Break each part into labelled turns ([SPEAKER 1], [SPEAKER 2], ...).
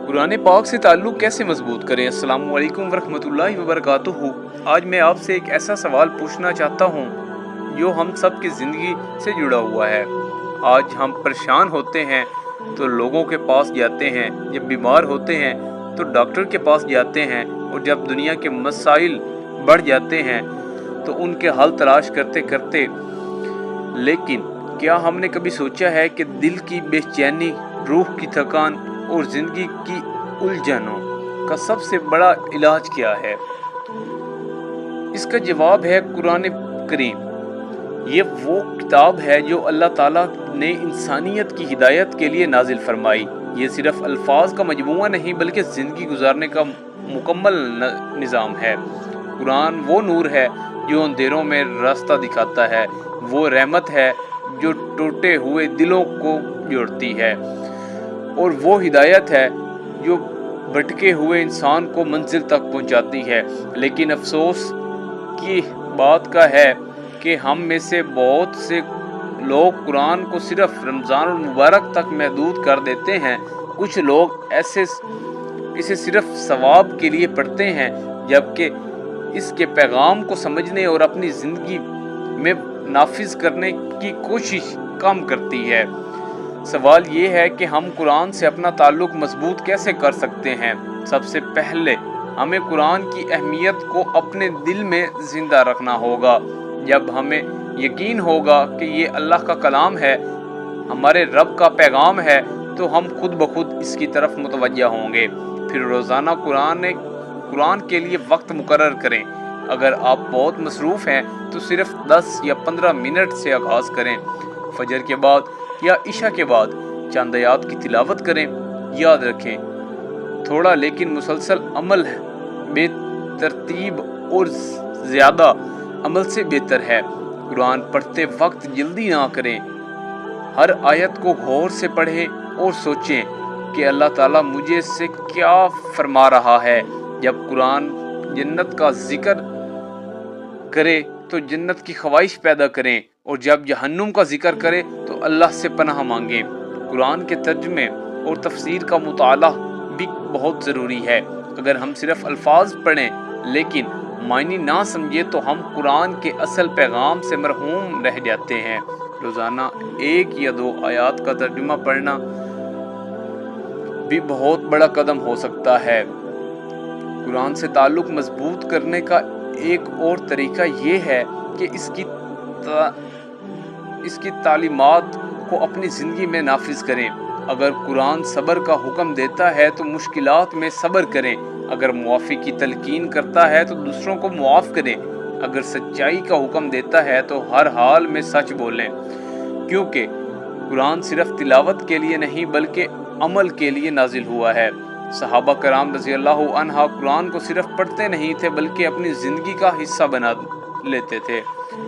[SPEAKER 1] कुरान पाक से ताल्लुक़ कैसे मजबूत करें। अस्सलामु अलैकुम वरहमतुल्लाहि वबरकातुहू। आज मैं आपसे एक ऐसा सवाल पूछना चाहता हूँ जो हम सब की ज़िंदगी से जुड़ा हुआ है। आज हम परेशान होते हैं तो लोगों के पास जाते हैं, जब बीमार होते हैं तो डॉक्टर के पास जाते हैं, और जब दुनिया के मसाइल बढ़ जाते हैं तो उनके हल तलाश करते करते, लेकिन क्या हमने कभी सोचा है कि दिल की बेचैनी, रूह की थकान और ज़िंदगी की उलझनों का सबसे बड़ा इलाज क्या है? इसका जवाब है कुरान करीम। ये वो किताब है जो अल्लाह ताला ने इंसानियत की हिदायत के लिए नाजिल फरमाई। ये सिर्फ अल्फाज का मजमूआ नहीं बल्कि ज़िंदगी गुजारने का मुकम्मल निज़ाम है। कुरान वो नूर है जो अंधेरों में रास्ता दिखाता है, वो रहमत है जो टूटे हुए दिलों को जोड़ती है, और वो हिदायत है जो भटके हुए इंसान को मंजिल तक पहुंचाती है। लेकिन अफसोस की बात का है कि हम में से बहुत से लोग कुरान को सिर्फ रमज़ान मुबारक तक महदूद कर देते हैं। कुछ लोग इसे सिर्फ सवाब के लिए पढ़ते हैं, जबकि इसके पैगाम को समझने और अपनी ज़िंदगी में नाफिज करने की कोशिश कम करती है। सवाल ये है कि हम कुरान से अपना ताल्लुक़ मजबूत कैसे कर सकते हैं। सबसे पहले हमें कुरान की अहमियत को अपने दिल में ज़िंदा रखना होगा। जब हमें यकीन होगा कि ये अल्लाह का कलाम है, हमारे रब का पैगाम है, तो हम खुद ब खुद इसकी तरफ मुतवज्जा होंगे। फिर रोज़ाना कुरान के लिए वक्त मुकर्रर करें। अगर आप बहुत मसरूफ़ हैं तो सिर्फ 10 या 15 मिनट से आगाज़ करें। फजर के बाद या इशा के बाद चंद आयात की तिलावत करें। याद रखें, थोड़ा लेकिन मुसलसल अमल है बेतरतीब और ज़्यादा अमल से बेहतर है। कुरान पढ़ते वक्त जल्दी ना करें। हर आयत को गौर से पढ़ें और सोचें कि अल्लाह ताला मुझे से क्या फरमा रहा है। जब कुरान जन्नत का जिक्र करे तो जन्नत की ख्वाहिश पैदा करें, और जब जहन्नुम का जिक्र करे तो अल्लाह से पनाह मांगें। कुरान के तर्जुमे और तफसीर का मुताला भी बहुत ज़रूरी है। अगर हम सिर्फ अल्फाज पढ़ें लेकिन मायने ना समझे तो हम कुरान के असल पैगाम से महरूम रह जाते हैं। रोज़ाना 1 या 2 आयात का तर्जुमा पढ़ना भी बहुत बड़ा कदम हो सकता है। कुरान से ताल्लुक़ मजबूत करने का एक और तरीका ये है कि इसकी तालीमात को अपनी ज़िंदगी में नाफिज करें। अगर कुरान सब्र का हुक्म देता है तो मुश्किलात में सब्र करें। अगर मुआफ़ी की तलकीन करता है तो दूसरों को मुआफ़ करें। अगर सच्चाई का हुक्म देता है तो हर हाल में सच बोलें, क्योंकि कुरान सिर्फ तिलावत के लिए नहीं बल्कि अमल के लिए नाजिल हुआ है। सहाबा कराम रज़ी अल्लाहु अन्हा कुरान को सिर्फ पढ़ते नहीं थे बल्कि अपनी ज़िंदगी का हिस्सा बना लेते थे।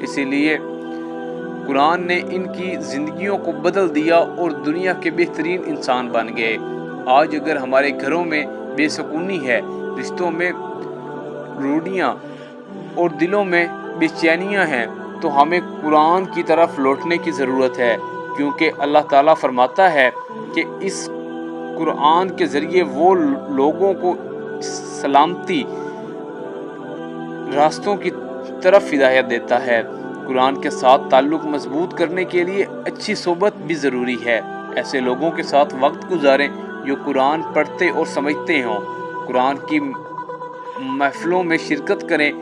[SPEAKER 1] इसीलिए कुरान ने इनकी ज़िंदगियों को बदल दिया और दुनिया के बेहतरीन इंसान बन गए। आज अगर हमारे घरों में बेसुकूनी है, रिश्तों में रूढ़ियाँ और दिलों में बेचैनियाँ हैं, तो हमें कुरान की तरफ लौटने की ज़रूरत है, क्योंकि अल्लाह ताला फरमाता है कि इस कुरान के ज़रिए वो लोगों को सलामती रास्तों की तरफ हिदायत देता है। कुरान के साथ ताल्लुक़ मजबूत करने के लिए अच्छी सोबत भी ज़रूरी है। ऐसे लोगों के साथ वक्त गुजारें जो कुरान पढ़ते और समझते हों। कुरान की महफ़िलों में शिरकत करें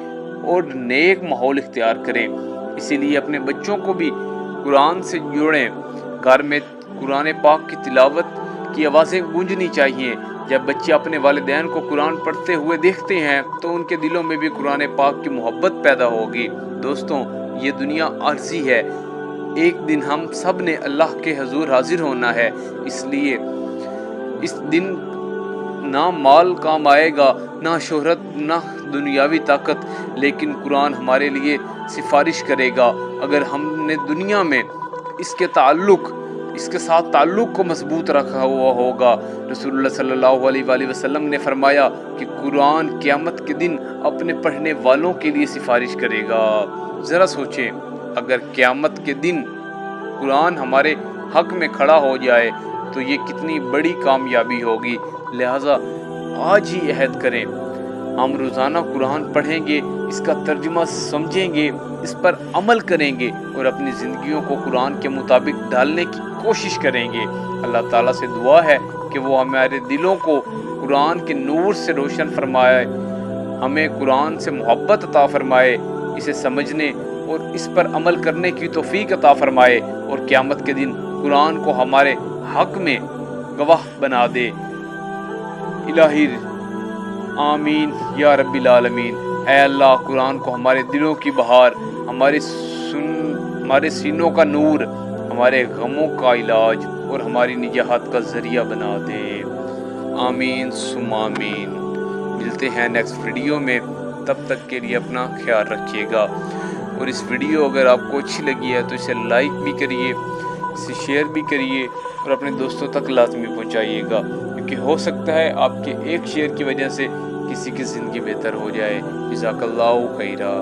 [SPEAKER 1] और नेक माहौल इख्तियार करें। इसीलिए अपने बच्चों को भी कुरान से जोड़ें। घर में कुरान पाक की तिलावत की आवाज़ें गूंजनी चाहिए। जब बच्चे अपने वालिदैन को कुरान पढ़ते हुए देखते हैं तो उनके दिलों में भी कुरान पाक की मोहब्बत पैदा होगी। दोस्तों, ये दुनिया आर्ज़ी है। एक दिन हम सब ने अल्लाह के हजूर हाजिर होना है। इसलिए इस दिन ना माल काम आएगा, ना शोहरत, ना दुनियावी ताकत, लेकिन कुरान हमारे लिए सिफारिश करेगा। अगर हमने दुनिया में इसके साथ ताल्लुक़ को मजबूत रखा हुआ होगा। रसूलुल्लाह सल्लल्लाहु अलैहि वसल्लम ने फरमाया कि कुरान क़यामत के दिन अपने पढ़ने वालों के लिए सिफारिश करेगा। ज़रा सोचें, अगर क़यामत के दिन कुरान हमारे हक़ में खड़ा हो जाए तो ये कितनी बड़ी कामयाबी होगी। لہٰذا آج ہی عہد کریں، ہم روزانہ قرآن پڑھیں گے، اس کا ترجمہ سمجھیں گے، اس پر عمل کریں گے اور اپنی زندگیوں کو قرآن کے مطابق ڈالنے کی کوشش کریں گے۔ اللہ تعالیٰ سے دعا ہے کہ وہ ہمارے دلوں کو قرآن کے نور سے روشن فرمائے، ہمیں قرآن سے محبت عطا فرمائے، اسے سمجھنے اور اس پر عمل کرنے کی توفیق عطا فرمائے، اور قیامت کے دن قرآن کو ہمارے حق میں گواہ بنا دے۔ الہی آمین یا رب العالمین۔ اے اللہ، قرآن کو ہمارے دلوں کی بہار، ہمارے سینوں کا نور، ہمارے غموں کا علاج اور ہماری نجات کا ذریعہ بنا دے۔ آمین ثم آمین۔ ملتے ہیں نیکسٹ ویڈیو میں، تب تک کے لیے اپنا خیال رکھیے گا، اور اس ویڈیو اگر آپ کو اچھی لگی ہے تو اسے لائک بھی کریے، اسے شیئر بھی کریے اور اپنے دوستوں تک لازمی پہنچائیے گا، کیونکہ ہو سکتا ہے آپ کے ایک شیئر کی وجہ سے کسی کی زندگی بہتر ہو جائے۔ جزاک اللہ خیرہ۔